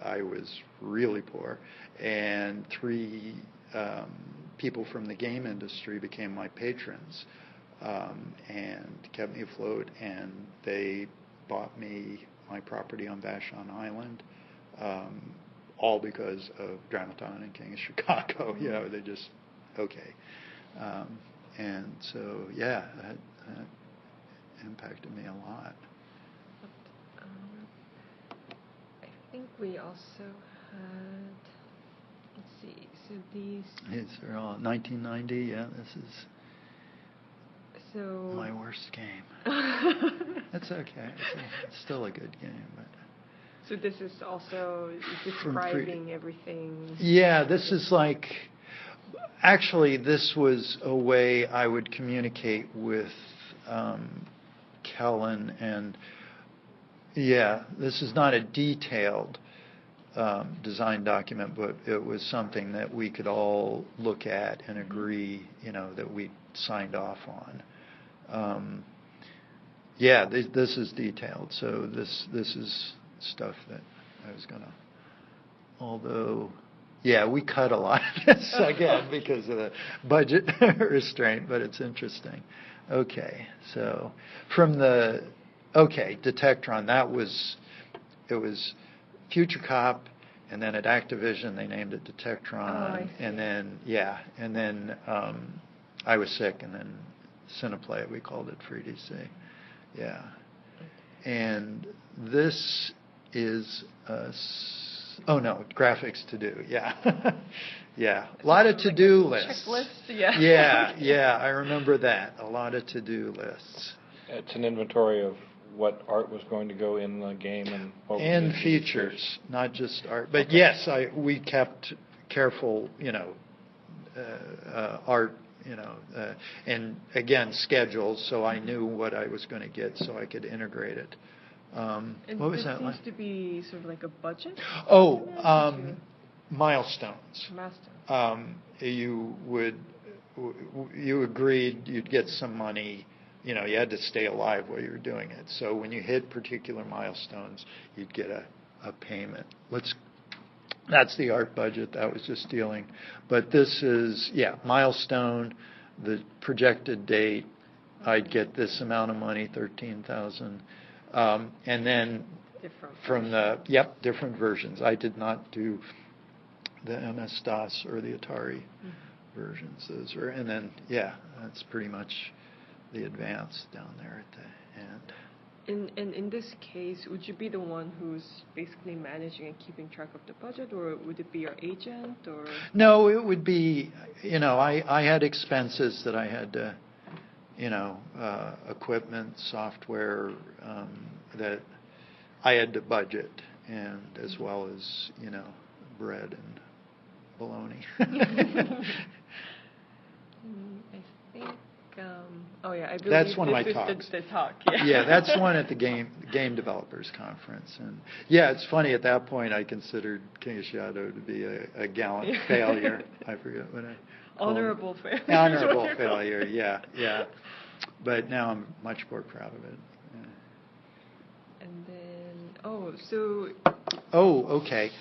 I was really poor, and three people from the game industry became my patrons and kept me afloat, and they bought me my property on Vashon Island, all because of Dramaton and King of Chicago. They just, okay. And so, that impacted me a lot. I think we also had, let's see, so these are all 1990, this is so my worst game. That's okay. It's still a good game. But so this is also describing everything. Yeah, this is like, actually, this was a way I would communicate with Kellen, and this is not a detailed design document, but it was something that we could all look at and agree, that we signed off on. This is detailed. So this is stuff that I was gonna. Although, we cut a lot of this again because of the budget restraint, but it's interesting. Okay, so from the Detectron, it was Future Cop, and then at Activision they named it Detectron, and then I was sick, and then Cineplay, we called it Free DC. Yeah, and this is graphics to do. Yeah. A lot of to-do lists. Checklist, I remember that. A lot of to-do lists. It's an inventory of what art was going to go in the game and what and features, not just art. But yes, we kept careful, art, and again schedules, so I knew what I was going to get, so I could integrate it. And what was that seems like? to be sort of like a budget? Milestones. You agreed you'd get some money. You had to stay alive while you were doing it. So when you hit particular milestones, you'd get a payment. That's the art budget that was just dealing. But this is, milestone, the projected date. I'd get this amount of money, $13,000. And then different versions. I did not do the MS-DOS or the Atari versions. Those were, and then that's pretty much the advance down there at the end. And in this case, would you be the one who's basically managing and keeping track of the budget, or would it be your agent, or? No, it would be. I had expenses that I had to. Equipment, software that I had to budget, and as well as bread and bologna. I think. I believe that's one of my this talks. Is the talk. That's one at the game developers conference, and it's funny. At that point, I considered King of Shadow to be a gallant failure. I forget what I. Honorable failure. Honorable failure. Yeah. But now I'm much more proud of it. Yeah. And then, so. Okay.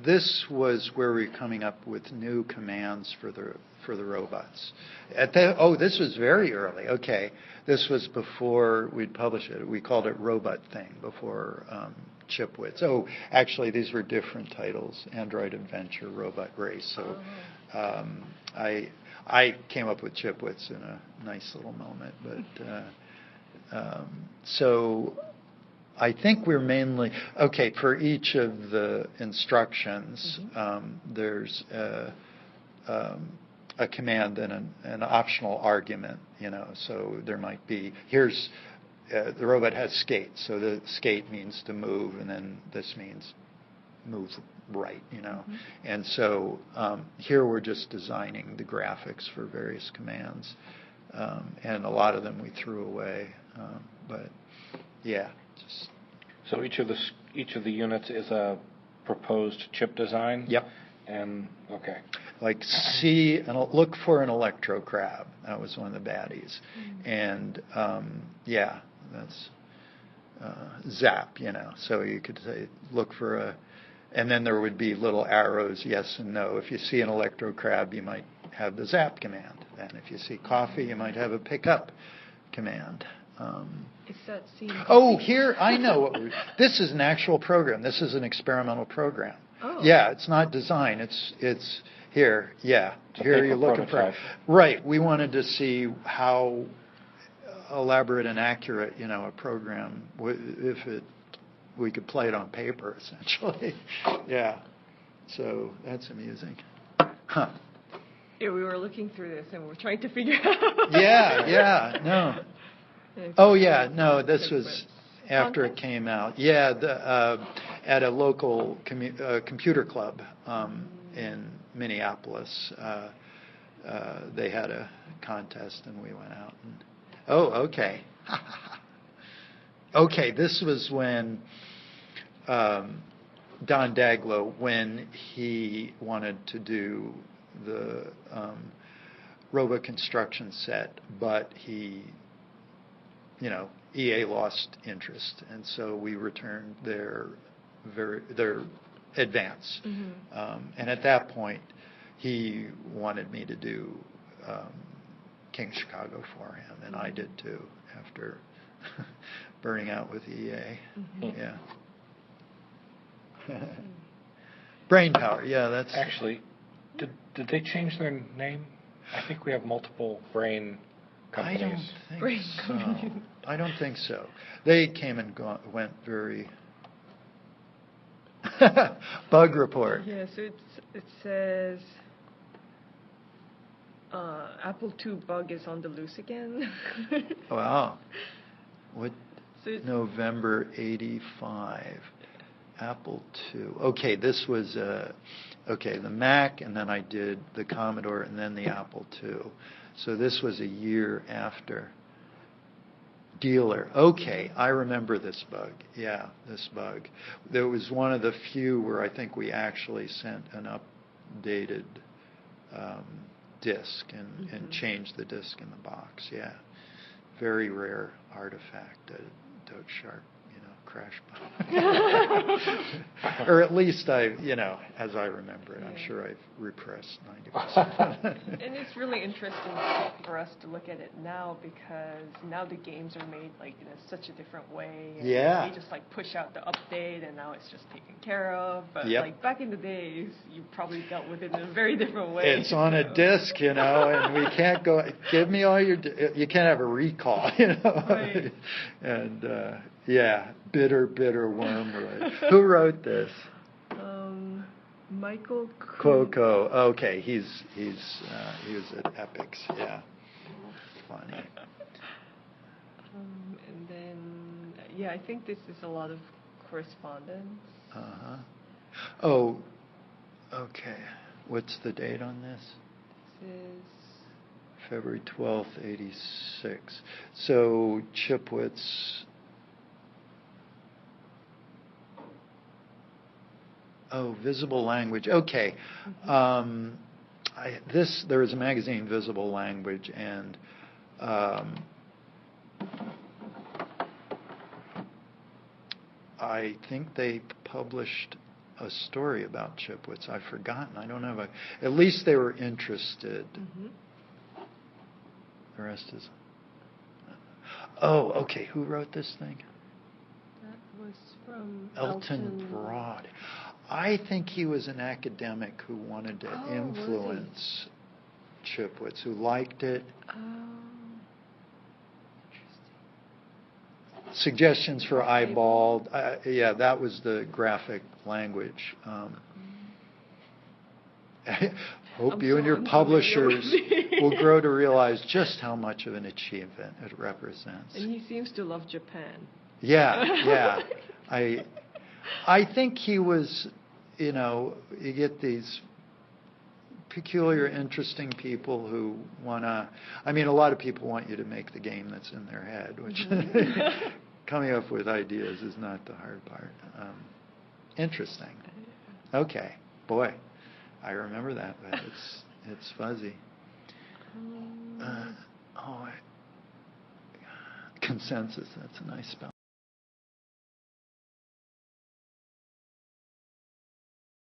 This was where we were coming up with new commands for the robots. This was very early. Okay, this was before we'd publish it. We called it Robot Thing before Chipwits. Actually, these were different titles: Android Adventure, Robot Race. So I came up with Chipwits in a nice little moment, but so. I think we're mainly, for each of the instructions, there's a command and an optional argument, so there might be, the robot has skate, so the skate means to move, and then this means move right, And so here we're just designing the graphics for various commands, and a lot of them we threw away, but so each of the units is a proposed chip design? Yep. And like see and look for an electro crab. That was one of the baddies. And that's zap, So you could say, look for and then there would be little arrows, yes and no. If you see an electro crab, you might have the zap command. And if you see coffee, you might have a pickup command. Is that seen? Oh, here, I know this is an actual program. This is an experimental program. Oh. Yeah, it's not design. It's here. Yeah, It's a here paper you're looking prototype. for. Right. We wanted to see how elaborate and accurate, a program, we could play it on paper, essentially. Yeah. So that's amusing. Huh. Yeah, we were looking through this and we're trying to figure out. Yeah, no. Oh, yeah, no, this was after it Contest? came out. Yeah, at a local computer club in Minneapolis. They had a contest and we went out. Okay. Okay, this was when Don Daglow, when he wanted to do the Robo construction set, but he, EA lost interest, and so we returned their advance. Mm-hmm. And at that point, he wanted me to do King of Chicago for him, and I did too, after burning out with EA. Mm-hmm. Yeah. Brain power, yeah, that's... Actually, did they change their name? I think we have multiple brain companies. I don't think Brain so. companies. I don't think so. They came and went very... Bug report. Yeah, so it says Apple II bug is on the loose again. Wow. What? So it's, November 85. Apple II. Okay, this was the Mac, and then I did the Commodore, and then the Apple II. So this was a year after. Dealer. Okay, I remember this bug. Yeah, this bug. There was one of the few where I think we actually sent an updated disk and changed the disk in the box. Yeah, very rare artifact. Doug Sharp, crash bomb. Or at least as I remember it, I'm sure I've repressed 90%. and it's really interesting for us to look at it now because now the games are made in such a different way. And Yeah. They just push out the update and now it's just taken care of. But Yep. back in the days, you probably dealt with it in a very different way. It's on a disk, and we can't go, give me all your, you can't have a recall, Right. And, yeah, bitter wormwood. Who wrote this? Michael Cuoco. Okay, he was at Epix, yeah. Funny. And then, I think this is a lot of correspondence. Uh-huh. Oh, okay. What's the date on this? This is February 12th, 86. So Chipwitz... Oh, Visible Language. Okay. There was a magazine, Visible Language, and I think they published a story about Chipwitz. I've forgotten. I don't have at least they were interested. Mm-hmm. The rest is... Oh, okay. Who wrote this thing? That was from Elton Broad. I think he was an academic who wanted to Oh, influence Chipwitz, who liked it. Interesting. Suggestions for eyeball. Yeah, that was the graphic language. Hope you and your publishers will grow to realize just how much of an achievement it represents. And he seems to love Japan. Yeah. I think he was, you get these peculiar, interesting people who want to, a lot of people want you to make the game that's in their head, which coming up with ideas is not the hard part. Interesting. Okay. Boy, I remember that, but it's fuzzy. Consensus, that's a nice spelling.